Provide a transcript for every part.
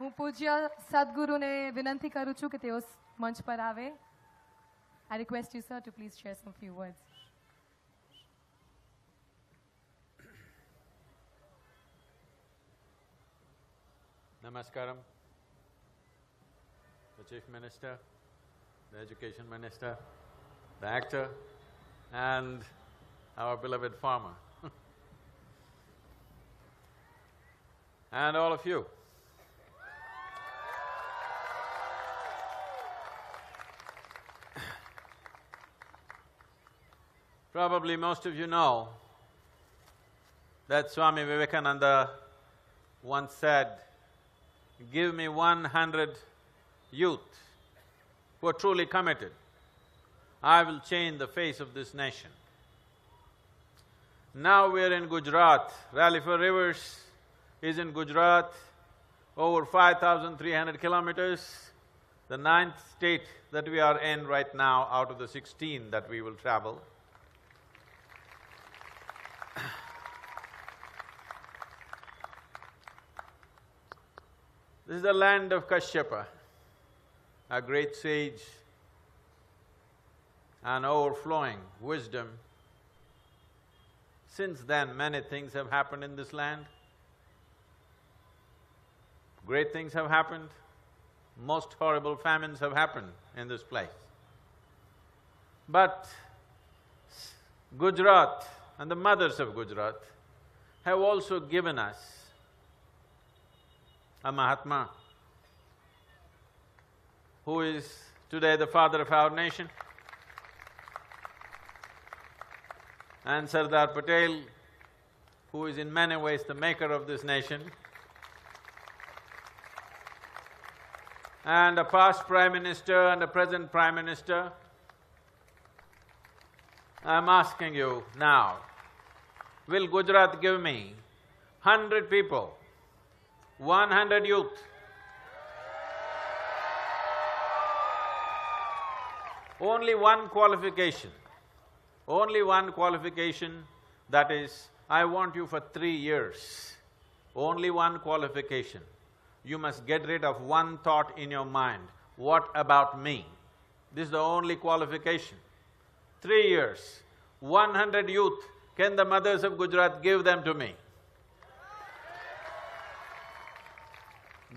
હું પૂજ્ય સદગુરુને વિનંતી કરું છું કે તેઓ મંચ પર આવે. I request you, sir, to please share some few words. Namaskaram, the Chief Minister, the Education Minister, the actor, and our beloved farmer, and all of you. Probably most of you know that Swami Vivekananda once said, "Give me 100 youth who are truly committed, I will change the face of this nation." Now we are in Gujarat. Rally for Rivers is in Gujarat, over 5,300 kilometers, the 9th state that we are in right now out of the 16 that we will travel. This is the land of Kashyapa, a great sage and overflowing wisdom. Since then, many things have happened in this land. Great things have happened. Most horrible famines have happened in this place. But Gujarat and the mothers of Gujarat have also given us a Mahatma who is today the father of our nation, and Sardar Patel, who is in many ways the maker of this nation, and a past Prime Minister and a present Prime Minister. I'm asking you now, will Gujarat give me 100 people, 100 youth? Only one qualification, that is, I want you for 3 years. Only one qualification. You must get rid of one thought in your mind, what about me? This is the only qualification. 3 years, 100 youth, can the mothers of Gujarat give them to me?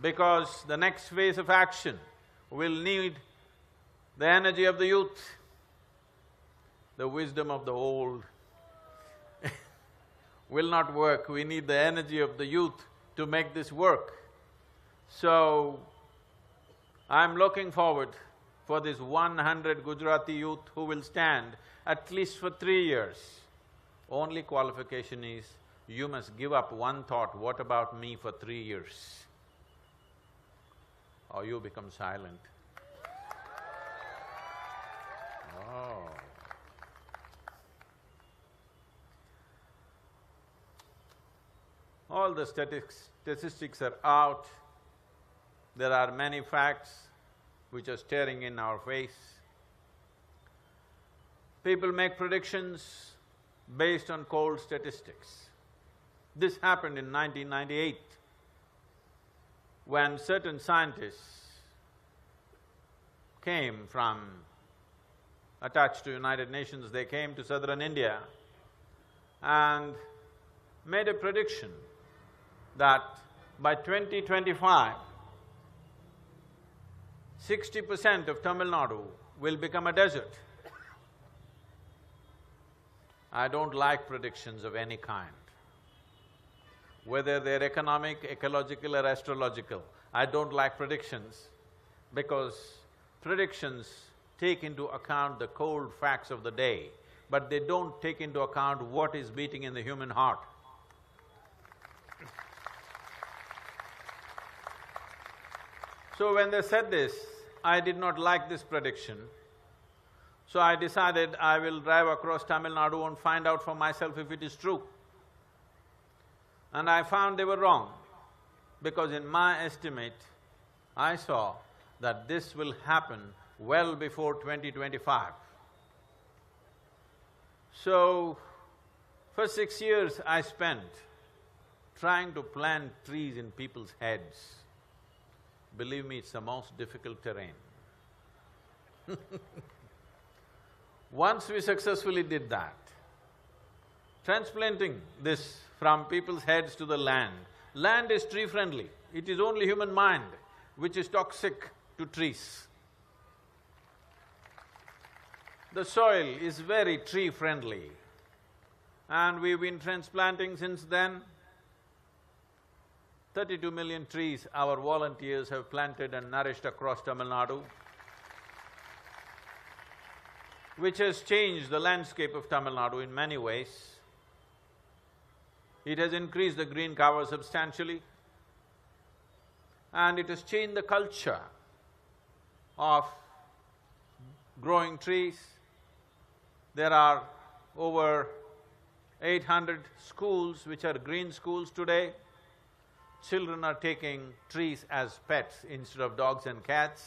Because the next phase of action will need the energy of the youth. The wisdom of the old will not work, we need the energy of the youth to make this work. So, I'm looking forward for this 100 Gujarati youth who will stand at least for 3 years. Only qualification is, you must give up one thought, what about me, for 3 years. Or you become silent. Oh. All the statistics are out. There are many facts which are staring in our face. People make predictions based on cold statistics. This happened in 1998, when certain scientists came from… attached to United Nations, they came to southern India and made a prediction that by 2025, 60% of Tamil Nadu will become a desert. I don't like predictions of any kind, whether they're economic, ecological or astrological. I don't like predictions because predictions take into account the cold facts of the day, but they don't take into account what is beating in the human heart. So when they said this, I did not like this prediction. So I decided I will drive across Tamil Nadu and find out for myself if it is true. And I found they were wrong, because in my estimate, I saw that this will happen well before 2025. So, for 6 years I spent trying to plant trees in people's heads. believe me, it's the most difficult terrain. Once we successfully did that, transplanting this from people's heads to the land, land is tree-friendly. It is only human mind which is toxic to trees. The soil is very tree-friendly, and we've been transplanting since then. 32 million trees our volunteers have planted and nourished across Tamil Nadu, which has changed the landscape of Tamil Nadu in many ways. It has increased the green cover substantially, and it has changed the culture of growing trees. There are over 800 schools which are green schools today. Children are taking trees as pets instead of dogs and cats.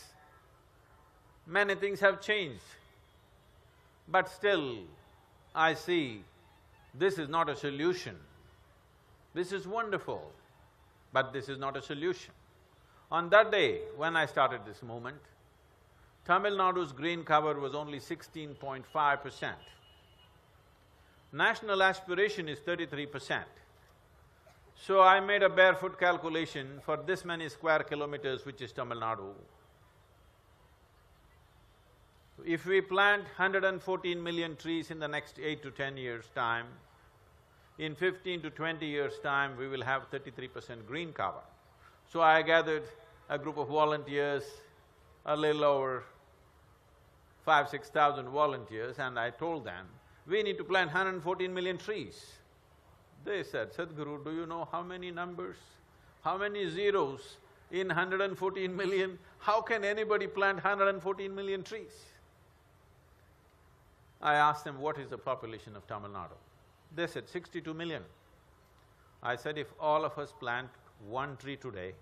Many things have changed, but still I see this is not a solution. This is wonderful, but this is not a solution. On that day, when I started this movement, Tamil Nadu's green cover was only 16.5%. National aspiration is 33%. So I made a barefoot calculation for this many square kilometers, which is Tamil Nadu. If we plant 114 million trees in the next 8 to 10 years' time, in 15 to 20 years' time, we will have 33% green cover. So I gathered a group of volunteers, a little over 5,000–6,000 volunteers, and I told them, we need to plant 114 million trees. They said, Sadhguru, do you know how many numbers, how many zeros in 114 million? How can anybody plant 114 million trees? I asked them, what is the population of Tamil Nadu? They said, 62 million. I said, if all of us plant one tree today,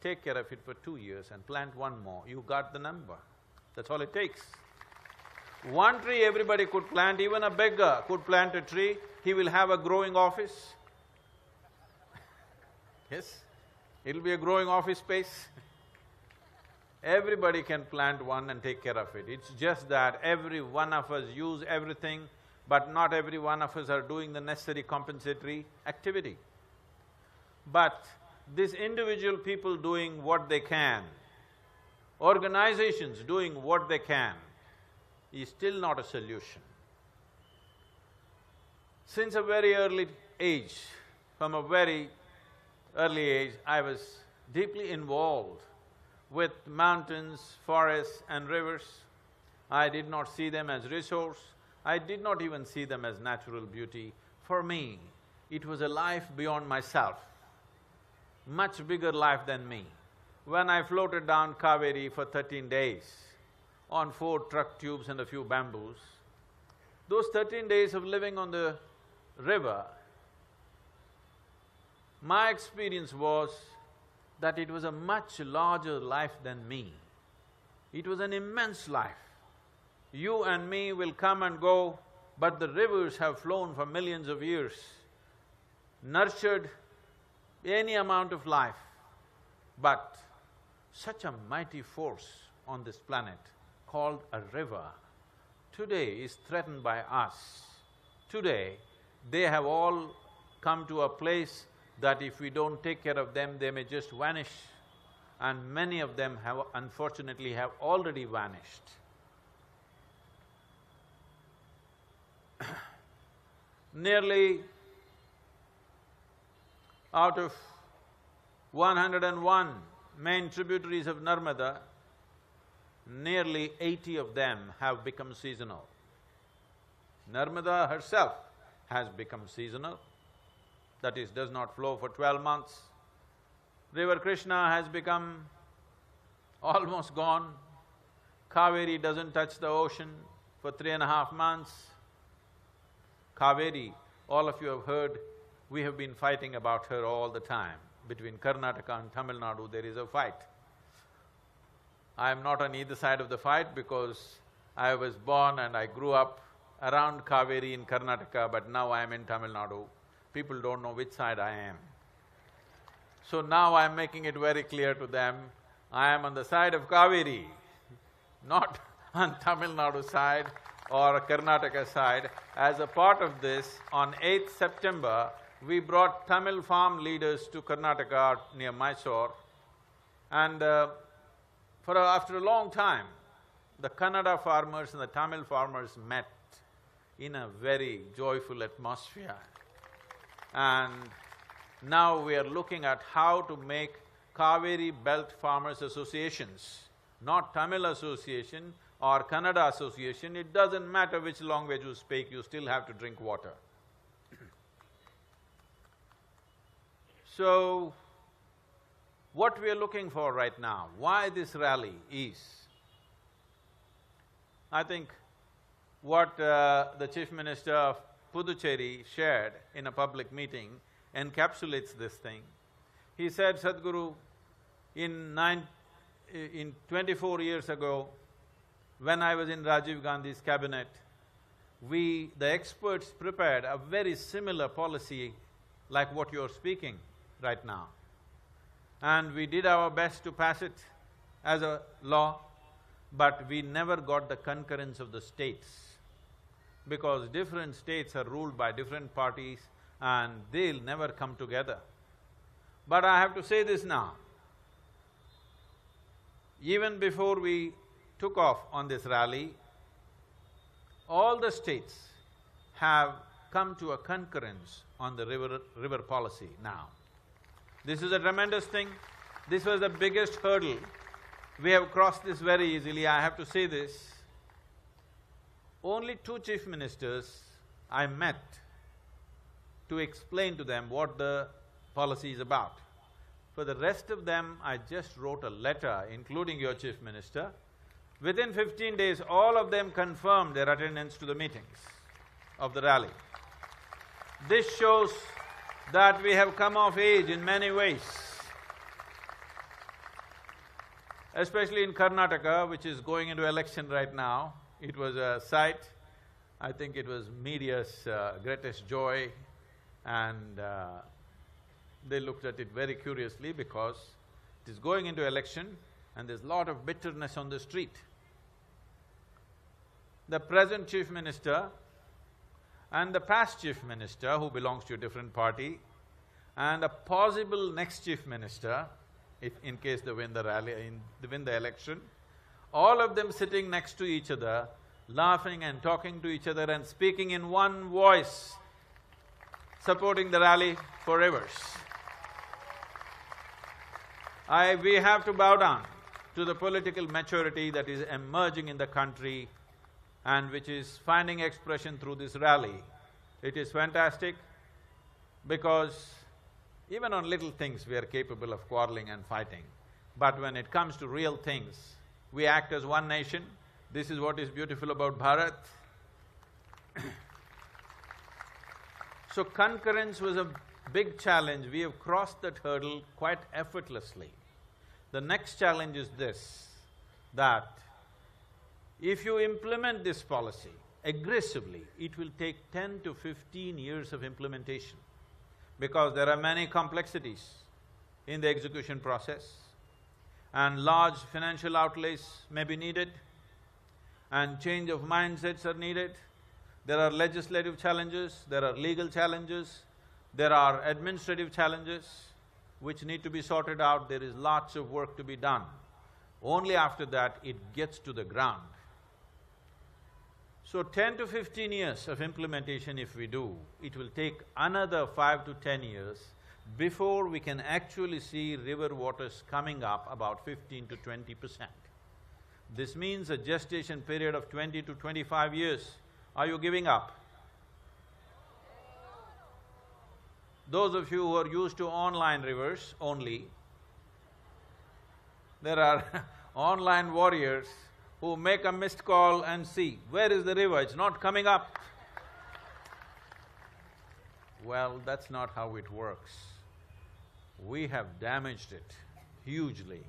take care of it for 2 years and plant one more, you got the number. That's all it takes. One tree everybody could plant, even a beggar could plant a tree, he will have a growing office. Yes, it'll be a growing office space. Everybody can plant one and take care of it. It's just that every one of us use everything, but not every one of us are doing the necessary compensatory activity. But these individual people doing what they can, organizations doing what they can, is still not a solution. Since a very early age, from a very early age, I was deeply involved with mountains, forests and rivers. I did not see them as resource, I did not even see them as natural beauty. For me, it was a life beyond myself, much bigger life than me. When I floated down Kaveri for 13 days on 4 truck tubes and a few bamboos, those 13 days of living on the river, my experience was that it was a much larger life than me. It was an immense life. You and me will come and go, but the rivers have flown for millions of years, nurtured any amount of life. But such a mighty force on this planet called a river today is threatened by us. Today, they have all come to a place that if we don't take care of them, they may just vanish, and many of them have unfortunately have already vanished. Nearly out of 101 main tributaries of Narmada, nearly 80 of them have become seasonal. Narmada herself has become seasonal, that is, does not flow for 12 months. River Krishna has become almost gone. Kaveri doesn't touch the ocean for 3.5 months. Kaveri, all of you have heard, we have been fighting about her all the time. Between Karnataka and Tamil Nadu, there is a fight. I am not on either side of the fight because I was born and I grew up around Kaveri in Karnataka, but now I am in Tamil Nadu. People don't know which side I am. So now I am making it very clear to them, I am on the side of Kaveri, not on Tamil Nadu side or Karnataka side. As a part of this, on 8th September, we brought Tamil farm leaders to Karnataka near Mysore, and after a long time, the Kannada farmers and the Tamil farmers met in a very joyful atmosphere. And now we are looking at how to make Kaveri Belt Farmers Associations, not Tamil Association or Kannada Association. It doesn't matter which language you speak, you still have to drink water. So, what we are looking for right now, why this rally is, I think what the Chief Minister of Puducherry shared in a public meeting encapsulates this thing. He said, Sadhguru, in 24 years ago, when I was in Rajiv Gandhi's cabinet, the experts prepared a very similar policy like what you're speaking right now. And we did our best to pass it as a law, but we never got the concurrence of the states, because different states are ruled by different parties and they'll never come together. But I have to say this now, even before we took off on this rally, all the states have come to a concurrence on the river policy now. This is a tremendous thing. This was the biggest hurdle. We have crossed this very easily, I have to say this. Only 2 chief ministers I met to explain to them what the policy is about. For the rest of them, I just wrote a letter, including your chief minister. Within 15 days, all of them confirmed their attendance to the meetings of the rally. This shows that we have come of age in many ways. Especially in Karnataka, which is going into election right now, it was a sight. I think it was media's greatest joy, and they looked at it very curiously because it is going into election and there's a lot of bitterness on the street. The present chief minister and the past chief minister, who belongs to a different party, and a possible next chief minister, if in case they win the rally, they win the election, all of them sitting next to each other, laughing and talking to each other and speaking in one voice, supporting the rally for Rivers. We have to bow down to the political maturity that is emerging in the country and which is finding expression through this rally. It is fantastic because even on little things we are capable of quarreling and fighting. But when it comes to real things, we act as one nation. This is what is beautiful about Bharat. So concurrence was a big challenge. We have crossed that hurdle quite effortlessly. The next challenge is this, that if you implement this policy aggressively, it will take 10 to 15 years of implementation, because there are many complexities in the execution process, and large financial outlays may be needed, and change of mindsets are needed. There are legislative challenges, there are legal challenges, there are administrative challenges which need to be sorted out. There is lots of work to be done. Only after that it gets to the ground. So 10 to 15 years of implementation if we do, it will take another 5 to 10 years before we can actually see river waters coming up about 15 to 20%. This means a gestation period of 20 to 25 years. Are you giving up? Those of you who are used to online rivers only, there are online warriors who make a missed call and see, where is the river? It's not coming up. Well, that's not how it works. We have damaged it hugely.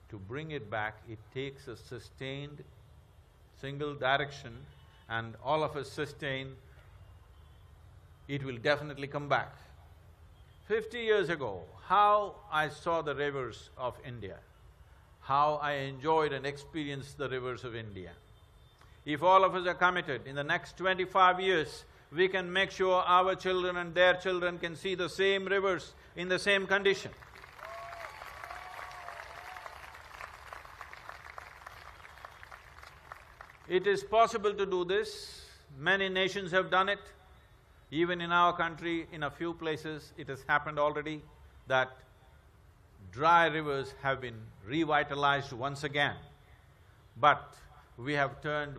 To bring it back, it takes a sustained single direction, and all of us sustain, it will definitely come back. 50 years ago, how I saw the rivers of India, how I enjoyed and experienced the rivers of India. If all of us are committed, in the next 25 years, we can make sure our children and their children can see the same rivers in the same condition. It is possible to do this. Many nations have done it. Even in our country, in a few places, it has happened already that dry rivers have been revitalized once again. But we have turned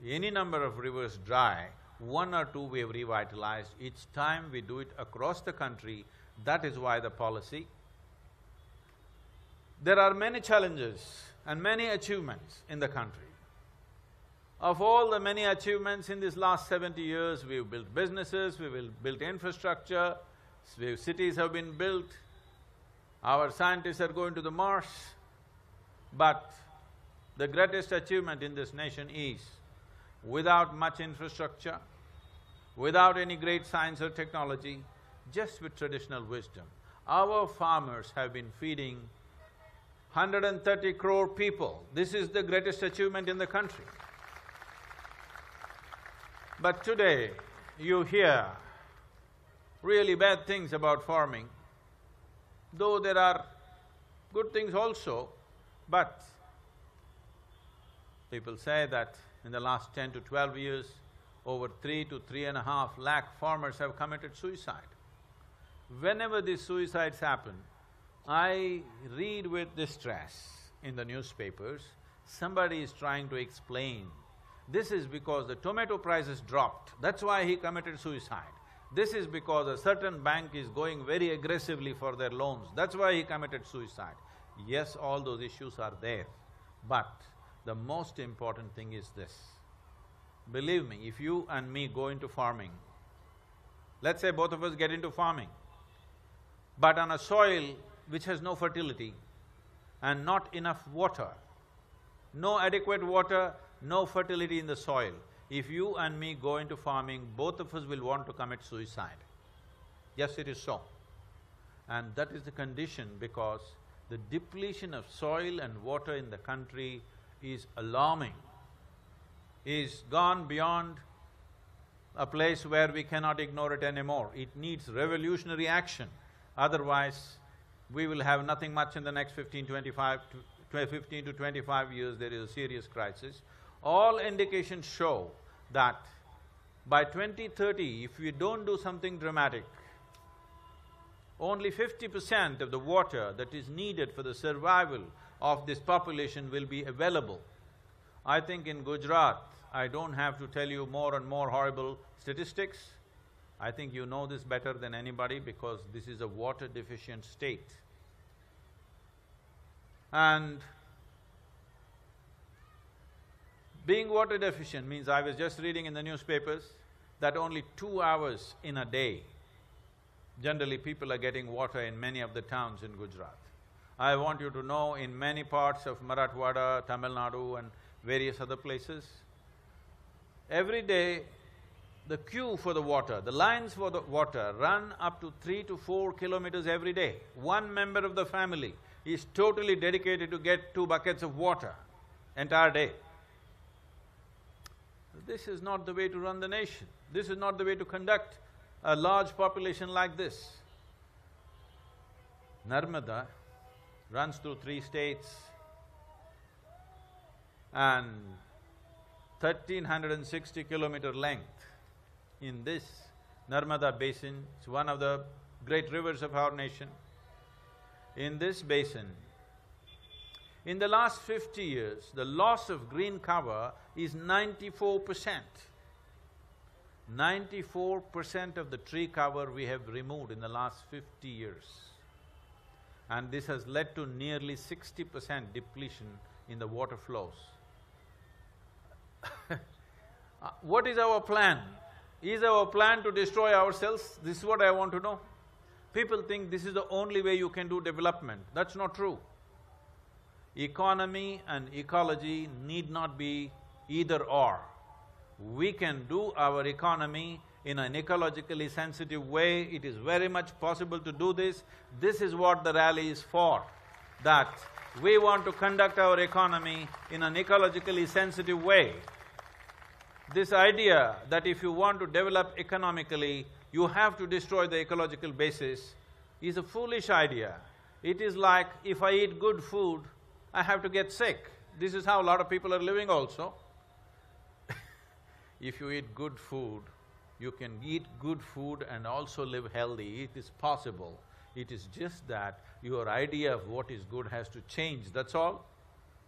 any number of rivers dry, one or two we have revitalized. Each time we do it across the country, that is why the policy. There are many challenges and many achievements in the country. Of all the many achievements in these last 70 years, we've built businesses, we've built infrastructure, cities have been built, our scientists are going to the Mars. But the greatest achievement in this nation is, without much infrastructure, without any great science or technology, just with traditional wisdom, our farmers have been feeding 130 crore people. This is the greatest achievement in the country. But today, you hear really bad things about farming, though there are good things also, but people say that in the last 10 to 12 years, over 3 to 3.5 lakh farmers have committed suicide. Whenever these suicides happen, I read with distress in the newspapers, somebody is trying to explain, this is because the tomato prices dropped, that's why he committed suicide. This is because a certain bank is going very aggressively for their loans, that's why he committed suicide. Yes, all those issues are there, but the most important thing is this. Believe me, if you and me go into farming, let's say both of us get into farming, but on a soil which has no fertility and not enough water, no adequate water, no fertility in the soil, if you and me go into farming, both of us will want to commit suicide. Yes, it is so. And that is the condition because the depletion of soil and water in the country is alarming, is gone beyond a place where we cannot ignore it anymore. It needs revolutionary action, otherwise we will have nothing much in the next 15 to 25 years, there is a serious crisis. All indications show that by 2030, if we don't do something dramatic, only 50% of the water that is needed for the survival of this population will be available. I think in Gujarat, I don't have to tell you more and more horrible statistics. I think you know this better than anybody because this is a water deficient state. And being water deficient means, I was just reading in the newspapers that only 2 hours in a day, generally people are getting water in many of the towns in Gujarat. I want you to know, in many parts of Marathwada, Tamil Nadu and various other places, every day the queue for the water, the lines for the water run up to 3 to 4 kilometers every day. One member of the family is totally dedicated to get 2 buckets of water entire day. This is not the way to run the nation. This is not the way to conduct a large population like this. Narmada runs through 3 states and 1,360 kilometer length. In this Narmada basin, it's one of the great rivers of our nation. In this basin, in the last 50 years, the loss of green cover is 94%. 94% of the tree cover we have removed in the last 50 years. And this has led to nearly 60% depletion in the water flows. What is our plan? Is our plan to destroy ourselves? This is what I want to know. People think this is the only way you can do development. That's not true. Economy and ecology need not be either or. We can do our economy in an ecologically sensitive way, it is very much possible to do this. This is what the rally is for, that We want to conduct our economy in an ecologically sensitive way. This idea that if you want to develop economically, you have to destroy the ecological basis is a foolish idea. It is like, if I eat good food, I have to get sick. This is how a lot of people are living also. If you eat good food, you can eat good food and also live healthy. It is possible. It is just that your idea of what is good has to change, that's all.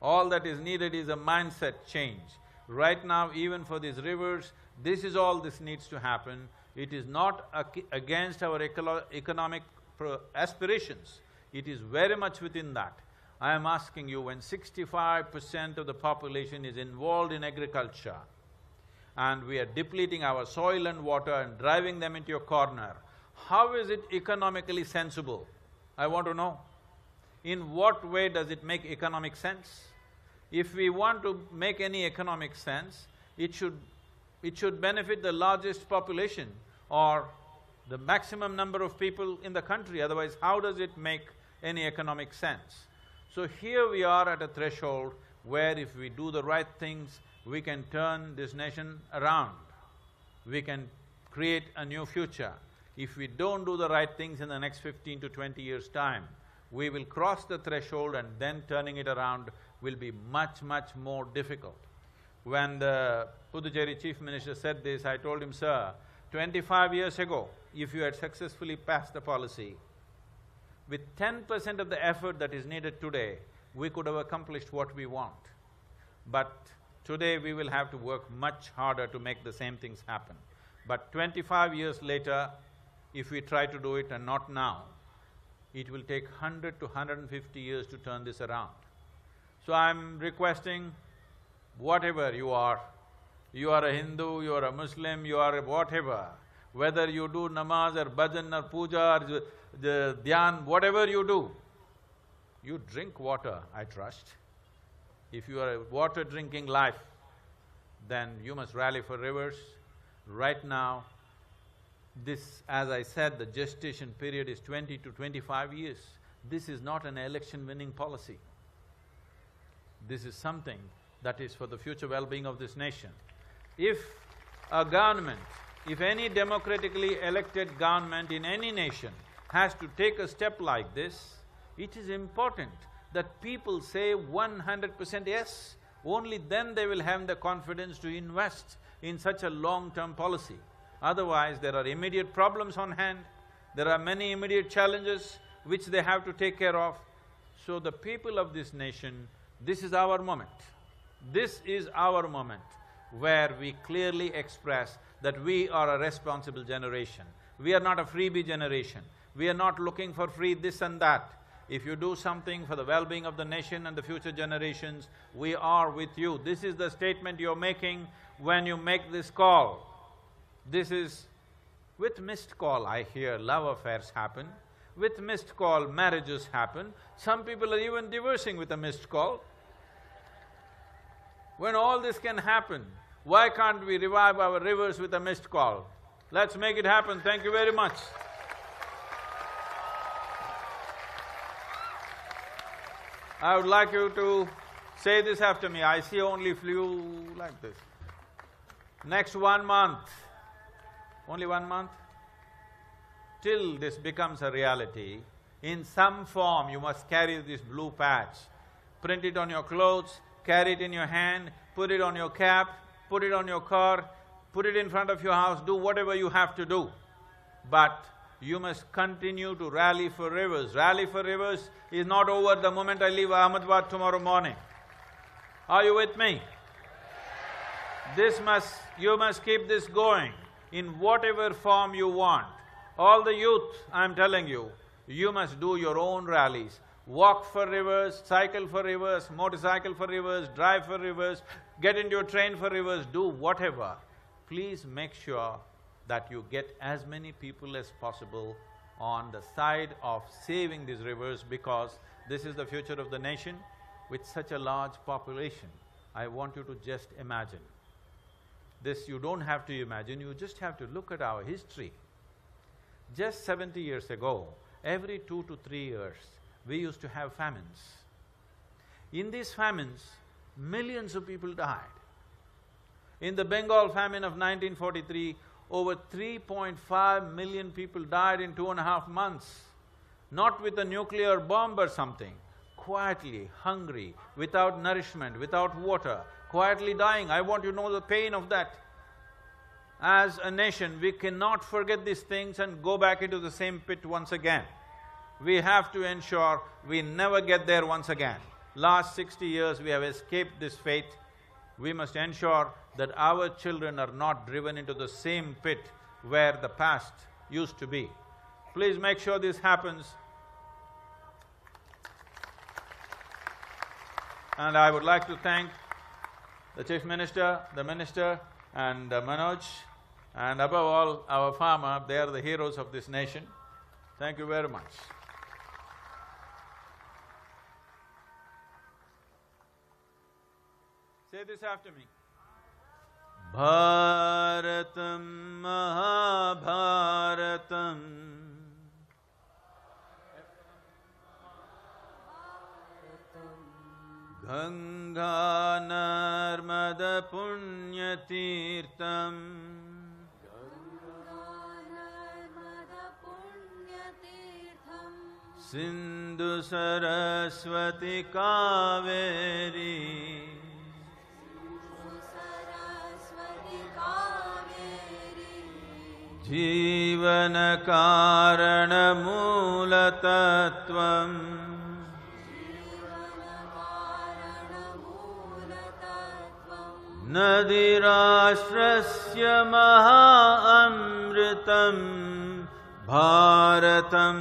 All that is needed is a mindset change. Right now, even for these rivers, this is all this needs to happen. It is not against our economic aspirations. It is very much within that. I am asking you, when 65% of the population is involved in agriculture and we are depleting our soil and water and driving them into a corner, how is it economically sensible? I want to know. In what way does it make economic sense? If we want to make any economic sense, it should benefit the largest population or the maximum number of people in the country, otherwise how does it make any economic sense? So here we are at a threshold where if we do the right things, we can turn this nation around. We can create a new future. If we don't do the right things in the next 15 to 20 years' time, we will cross the threshold and then turning it around will be much, much more difficult. When the Puducherry Chief Minister said this, I told him, sir, 25 years ago, if you had successfully passed the policy, with 10% of the effort that is needed today, we could have accomplished what we want. But today we will have to work much harder to make the same things happen. But 25 years later, if we try to do it and not now, it will take 100 to 150 years to turn this around. So I'm requesting, whatever you are a Hindu, you are a Muslim, you are whatever, whether you do namaz or bhajan or puja or the dhyan, whatever you do, you drink water, I trust. If you are a water-drinking life, then you must rally for rivers. Right now, this, as I said, the gestation period is 20 to 25 years. This is not an election-winning policy. This is something that is for the future well-being of this nation. If a government, if any democratically elected government in any nation has to take a step like this, it is important that people say 100% yes. Only then they will have the confidence to invest in such a long-term policy. Otherwise, there are immediate problems on hand, there are many immediate challenges which they have to take care of. So the people of this nation, this is our moment. This is our moment where we clearly express that we are a responsible generation. We are not a freebie generation. We are not looking for free this and that. If you do something for the well-being of the nation and the future generations, we are with you. This is the statement you're making when you make this call. This is… with missed call, I hear love affairs happen. With missed call, marriages happen. Some people are even divorcing with a missed call. When all this can happen, why can't we revive our rivers with a missed call? Let's make it happen. Thank you very much. I would like you to say this after me. I see only few like this. Next 1 month, only 1 month, till this becomes a reality, in some form you must carry this blue patch. Print it on your clothes, carry it in your hand, put it on your cap, put it on your car, put it in front of your house, do whatever you have to do. But you must continue to rally for rivers. Rally for rivers is not over the moment I leave Ahmedabad tomorrow morning. Are you with me? You must keep this going in whatever form you want. All the youth, I'm telling you, you must do your own rallies. Walk for rivers, cycle for rivers, motorcycle for rivers, drive for rivers, get into a train for rivers, do whatever. Please make sure that you get as many people as possible on the side of saving these rivers, because this is the future of the nation. With such a large population, I want you to just imagine. This you don't have to imagine, you just have to look at our history. Just 70 years ago, every 2 to 3 years, we used to have famines. In these famines, millions of people died. In the Bengal famine of 1943, over 3.5 million people died in 2.5 months. Not with a nuclear bomb or something, quietly, hungry, without nourishment, without water, quietly dying. I want you to know the pain of that. As a nation, we cannot forget these things and go back into the same pit once again. We have to ensure we never get there once again. Last 60 years we have escaped this fate. We must ensure that our children are not driven into the same pit where the past used to be. Please make sure this happens. And I would like to thank the Chief Minister, the Minister and Manoj, and above all, our farmer. They are the heroes of this nation. Thank you very much. Say this after me. Bharatam Mahabharatam Ganga Narmada Punyatirtham Sindhu Saraswati Kaveri Jivana Karana Mulatatvam Nadirashrasya Maha Amritam Bharatam